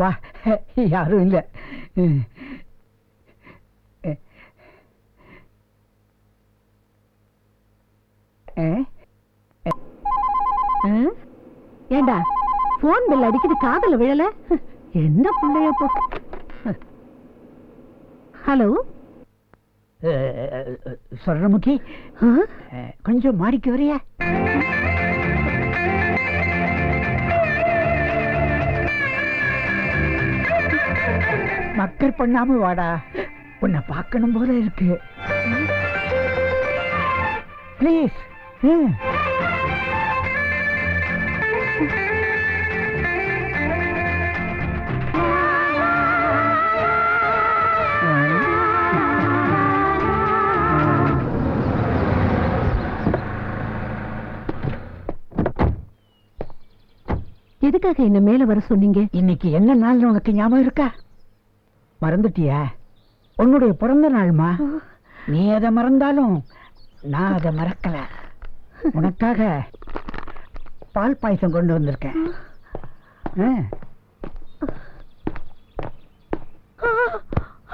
அப்பா யாரும் இல்லை. ஏண்டா போன் பில் அடிக்குது, காதல விழல? என்ன பிள்ளைய போ. ஹலோ சொல்றமுக்கி, கொஞ்சம் மாடிக்கு வரையா? மக்கள் பண்ணாம வாடா, உன்னை பார்க்கணும் போல இருக்கு. ப்ளீஸ். எதுக்காக என்ன மேல வர சொன்னீங்க? இன்னைக்கு என்ன நாள் உனக்கு ஞாபகம் இருக்கா? மறந்துட்டியா? உன்னுடைய பிறந்த நாள்மா. நீ அதை மறந்தாலும் நான் அதை மறக்கல. உனக்காக பால் பாயசம் கொண்டு வந்திருக்கேன்.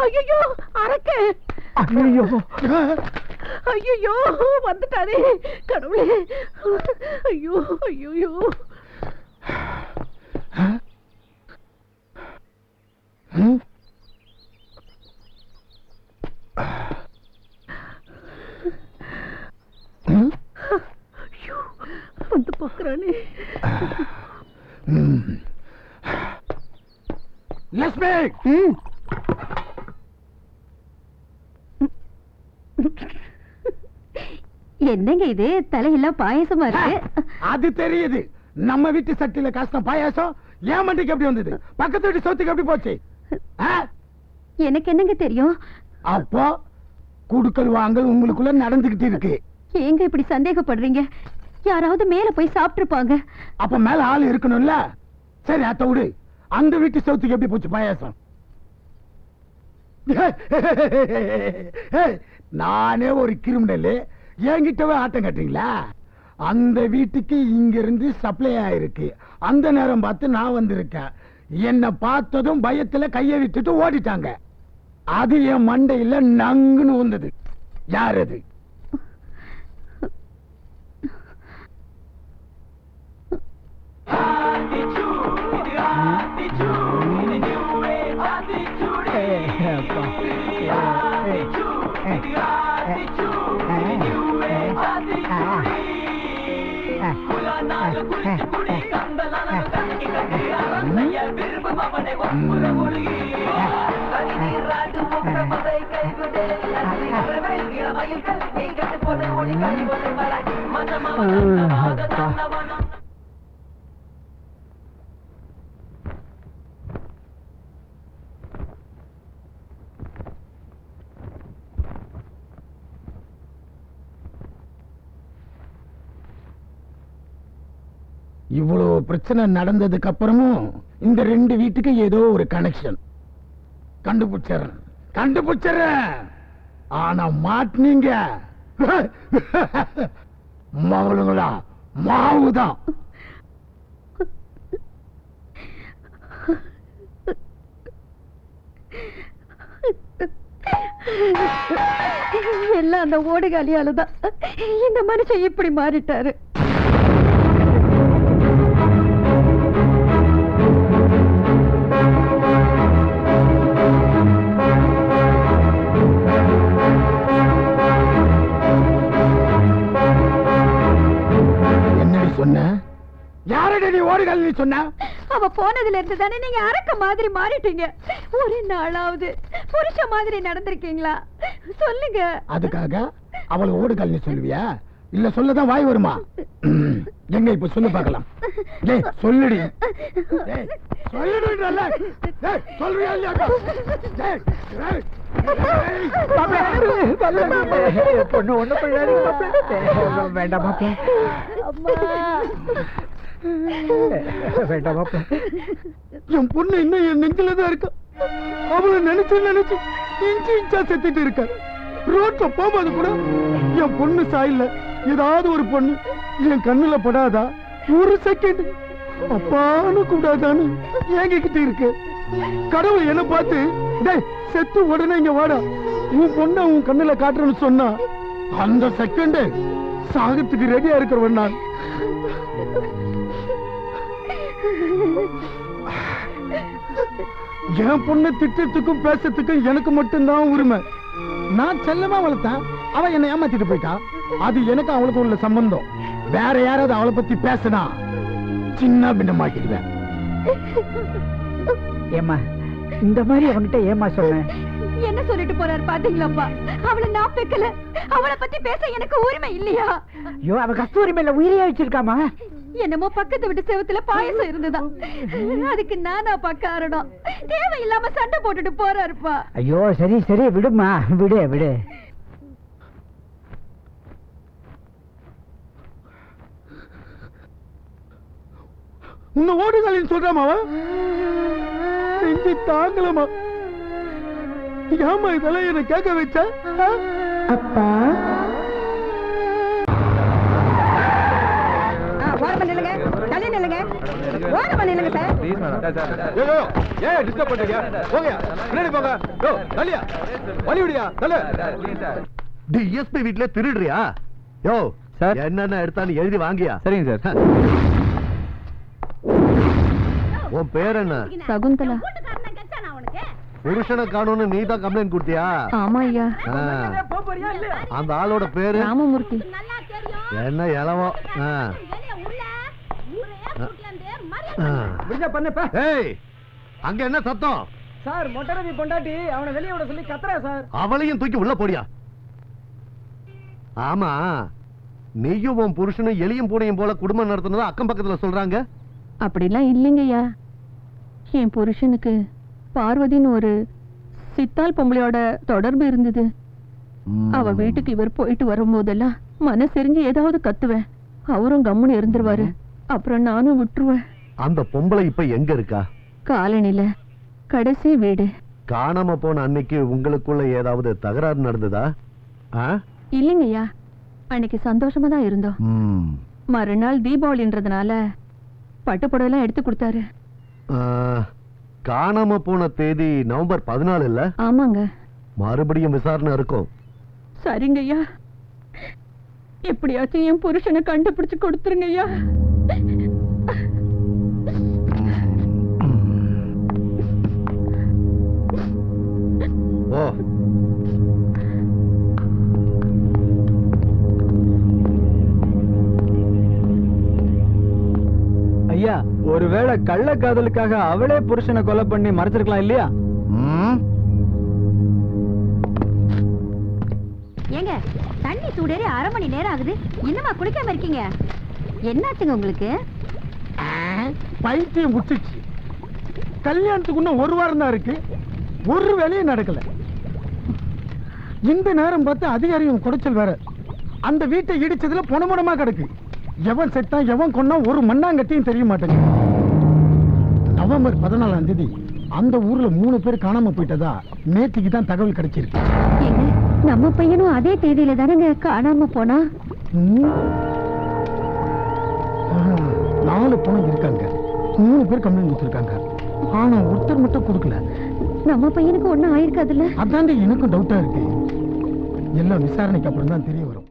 ஐயோ அரக்க! ஐயோ ஐயோ வந்துட்டாரே கடவுளே! ஐயோ ஐயோ! வந்து பாக்குறானே. லட்சுமி! என்னங்க இது, தலையெல்லாம் பாயசமா இருக்கு? அது தெரியுது. நம்ம வீட்டு சட்டில காசு பாயாசம் ஏன் மண்டிக்கு எப்படி வந்தது? பக்கத்து வீட்டு சொத்துக்கு எப்படி போச்சு? எனக்கு என்னங்க தெரியும்? அப்போ குடுக்கல் வாங்கல் உங்களுக்குள்ள நடந்துகிட்டு இருக்கு. ஏங்க இப்படி சந்தேகப்படுறீங்க? யாராவது மேல போய் சாப்பிட்டுருப்பாங்க. அப்ப மேல ஆள் இருக்கணும்ல. சரி அத்த விடு. அந்த வீட்டு சொத்துக்கு எப்படி போச்சு பாயாசம்? நானே ஒரு கிரிமினல், என்கிட்டவே ஆட்டம் கட்டுறீங்களா? அந்த வீட்டுக்கு இங்க இருந்து சப்ளை ஆயிருக்கு. அந்த நேரம் பார்த்து நான் வந்திருக்கேன். என்ன பார்த்ததும் பயத்துல கைய விட்டுட்டு ஓடிட்டாங்க. அது என் மண்டையில நங்குன்னு வந்தது. யார் அது? இவ்வளவு பிரச்சனை நடந்ததுக்கு அப்புறமும் இந்த ரெண்டு வீட்டுக்கு ஏதோ ஒரு கனெக்ஷன் கண்டுபிடிச்சறேன். ஆனா மாட்டினீங்க மவளுங்களா? மாவுதான். எல்லாம் அந்த ஓடுகாலியாலதான் இந்த மனுஷன் இப்படி மாறிட்டாரு. சொன்ன யாரடி நீ ஓடுகள்? நீ சொன்ன அவ போனதுல இருந்து தானே நீங்க அரக்க மாதிரி மாறிட்டீங்க. ஒரு நாளாவது புருஷ மாதிரி நடந்திருக்கீங்களா? சொல்லுங்க. அதுக்காக அவளை ஓடுகள் நீ சொல்லுவியா? இல்ல சொல்லதான் வாய் வருமா? எங்க இப்ப சொல்லு பார்க்கலாம். சொல்லுடி. சொல்றியா இல்லையா? பொண்ணு ஒண்ணு வேண்டாம் மாப்பிள்ள, வேண்டாம் மாப்பிள்ள. என் பொண்ணு இன்னும் என் நெஞ்சிலதான் இருக்கா. அவளை நினைச்சு நினைச்சு இன்ச்சு இன்ச்சா செத்துட்டு இருக்க. ரோட்ல போகும்போது கூட என் பொண்ணு சாயில்ல ஏதாவது ஒரு பொண்ணு என் கண்ணுல படாதா? ஒரு செகண்ட் அப்பான்னு கூடாதான்னு ஏங்கிக்கிட்டு இருக்கு. கடவுள் என்ன பார்த்து டேய் செத்து உடனே இங்க வாடா உன் பொண்ண உன் கண்ணுல காட்டுறேன்னு சொன்னா அந்த செகண்ட் சாகத்துக்கு ரெடியா இருக்கிறவன் நான். என் பொண்ணு திட்டத்துக்கும் பேசத்துக்கும் எனக்கு மட்டும்தான் உரிமை. நான் செல்லமா வளர்த்தேன், அவ என்னை ஏமாத்திட்டு போயிட்டா. அது எனக்கு அவளுக்கு உள்ள சம்பந்தம். வேற யாராவது அவளை பத்தி பேசினா சின்ன பின்னமாக்கிடுவேன். ஏமா இந்த மாதிரி அவன்கிட்ட ஏமா சொன்னேன்? என்ன சொல்லிட்டு போறாரு பாத்தீங்களாப்பா? அவளை நான் பெக்கல, அவளை பத்தி பேச எனக்கு உரிமை இல்லையா? ஐயோ, அவ கஸ்தூரி மேல உயிரியா வச்சிருக்காமா? என்னமோ பக்கத்து விட்டு செவத்துல பாயசம் இருந்துதான், அதுக்கு நானா காரணம். தேவையில்லாம சண்டை போட்டுட்டு போறாருப்பா. ஐயோ சரி சரி விடுமா, விடு விடு. உன்னை ஓடுகளின்னு சொல்றாமாவா? நெஞ்சு தாங்கலமா. ஏமா இதெல்லாம் என்ன கேட்க வச்ச? அப்பா ஓரமா நில்லுங்க, தள்ளி நில்லுங்க, ஓரமா நில்லுங்க சார். ஏன் டிஸ்டர்ப் பண்றீங்க? போங்க பின்னாடி போங்க. யோ தள்ளியா வலி விடியா தள்ளு. டிஎஸ்பி வீட்ல திருடுறியா? யோ சார் என்னென்ன எடுத்தான்னு எழுதி வாங்கியா? சரிங்க சார். உன் பேர் என்ன? சகுந்தலா. புருஷனை காணும்னு நீ தான் கம்ப்ளைண்ட் கொடுத்தியா? ஆமா ஐயா. அந்த ஆளோட பேரு ராமமூர்த்தி. என்ன இளவோ? ஏய் அங்க என்ன சத்தம்? சார் மொட்டரவி பொண்டாட்டி அவனை வெளியே விட சொல்லி கத்துறா சார். அவளையும் தூக்கி உள்ள போடியா. ஆமா, நீயும் உன் புருஷனும் எலியும் பூனையும் போல குடும்பம் நடத்துனதா அக்கம் பக்கத்துல சொல்றாங்க. அப்படிலாம் இல்லைங்கய்யா. என் புருஷனுக்கு பார்வதின்னு ஒரு சித்தால் பொம்பளையோட தொடர்பு இருந்தது. அவ வீட்டுக்கு இவர் போயிட்டு வரும்போதெல்லாம் மனசெரிஞ்சு ஏதாவது கத்துவேன், அவரும் கம்முன்னு இருந்துருவாரு. அப்புறம் நானும் விட்டுருவேன். அந்த பொம்பளை இப்ப எங்க இருக்கா? காலனில கடைசி வீடு. காணாம போன அன்னைக்கு உங்களுக்குள்ள ஏதாவது தகராறு நடந்ததா? இல்லைங்கய்யா, அன்னைக்கு சந்தோஷமா தான் இருந்தோம். மறுநாள் தீபாவளின்றதுனால பட்டுப்புடவெல்லாம் எடுத்து கொடுத்தாரு. காணாம போன தேதி நவம்பர் 14 இல்ல? ஆமாங்க. மறுபடியும் விசாரணை இருக்கும். சரிங்கய்யா, எப்படியாச்சும் என் புருஷனை கண்டுபிடிச்சு கொடுத்துருங்கய்யா. ஓ ஐயா, ஒருவேளை கள்ள காதலுக்காக அவளே புருஷனை கொலை பண்ணி மறைச்சிருக்கலாம் இல்லையா? ஏங்க, தண்ணி சூடேறி 1/2 மணி நேரம் ஆகுது, இன்னுமா குளிக்காம இருக்கீங்க? என்னாச்சுங்க உங்களுக்கு? பைத்தியம் முட்டுச்சு. கல்யாணத்துக்கு இன்னும் 1 வாரம் தான் இருக்கு, ஒரு வேலையும் நடக்கல. இந்த நேரம் பார்த்து அதிகாரியும் குடைச்சல் வேற. அந்த வீட்டை இடிச்சதுல பொணமுடமா கிடக்கு. எவன் செத்தா எவன் கொன்னா ஒரு மண்ணாங்கட்டியும் தெரிய மாட்டேங்குது. நவம்பர் 14ஆம் தேதி அந்த ஊர்ல 3 பேர் காணாம போயிட்டதா நேற்றுக்கு தான் தகவல் கிடைச்சிருக்கு. நம்ம பையனும் அதே தேதியில தானங்க காணாம போனா? 4 பொண்ணு இருக்காங்க, 3 பேர் கம்ப்ளைண்ட் கொடுத்துருக்காங்க. ஆனா ஒருத்தர் மட்டும் கொடுக்கல. நம்ம பையனுக்கு ஒண்ணும் ஆயிருக்காதுல்ல? அதாண்டி எனக்கும் டவுட்டா இருக்கு. எல்லாம் விசாரணைக்கு அப்புறம் தான் தெரிய வரும்.